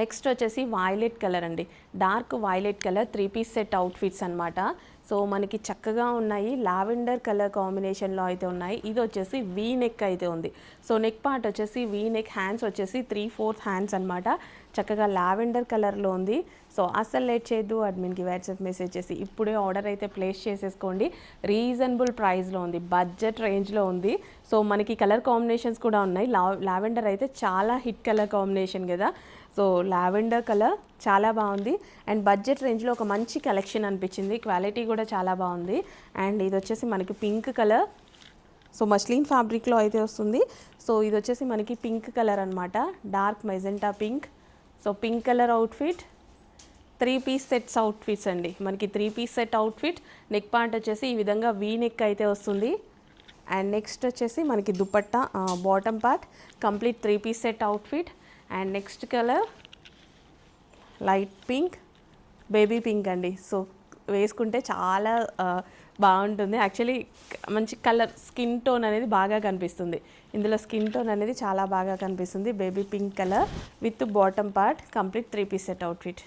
Next వచ్చేసి violet colour అండి, dark violet colour 3 piece set outfits అనమాట. సో మనకి చక్కగా ఉన్నాయి, లావెండర్ కలర్ కాంబినేషన్లో అయితే ఉన్నాయి. ఇది వచ్చేసి వీ నెక్ అయితే ఉంది. సో నెక్ పార్ట్ వచ్చేసి వీ నెక్, హ్యాండ్స్ వచ్చేసి 3/4 హ్యాండ్స్ అనమాట. చక్కగా లావెండర్ కలర్లో ఉంది. సో అస్సలు లేట్ చేయొద్దు, అడ్మిన్కి వాట్సాప్ మెసేజ్ చేసి ఇప్పుడే ఆర్డర్ అయితే ప్లేస్ చేసేసుకోండి. రీజనబుల్ ప్రైస్లో ఉంది, బడ్జెట్ రేంజ్లో ఉంది. సో మనకి కలర్ కాంబినేషన్స్ కూడా ఉన్నాయి. లావెండర్ అయితే చాలా హిట్ కలర్ కాంబినేషన్ కదా. సో లావెండర్ కలర్ చాలా బాగుంది అండ్ బడ్జెట్ రేంజ్లో ఒక మంచి కలెక్షన్ అనిపించింది. క్వాలిటీ కూడా చాలా బాగుంది. అండ్ ఇది వచ్చేసి మనకి పింక్ కలర్, సో మస్లిన్ ఫ్యాబ్రిక్లో అయితే వస్తుంది. సో ఇది వచ్చేసి మనకి పింక్ కలర్ అనమాట, dark magenta pink. So pink colour outfit, 3 piece sets outfits అండి. మనకి 3 piece set outfit. Neck part వచ్చేసి ఈ విధంగా వీ నెక్ అయితే వస్తుంది. అండ్ నెక్స్ట్ వచ్చేసి మనకి dupatta, bottom part complete 3 piece set outfit. And next colour light pink, baby pink అండి. సో వేసుకుంటే చాలా బాగుంటుంది. యాక్చువల్లీ మంచి కలర్, స్కిన్ టోన్ అనేది బాగా కనిపిస్తుంది ఇందులో. స్కిన్ టోన్ అనేది చాలా బాగా కనిపిస్తుంది. Baby pink colour with bottom part, complete 3 piece set outfit.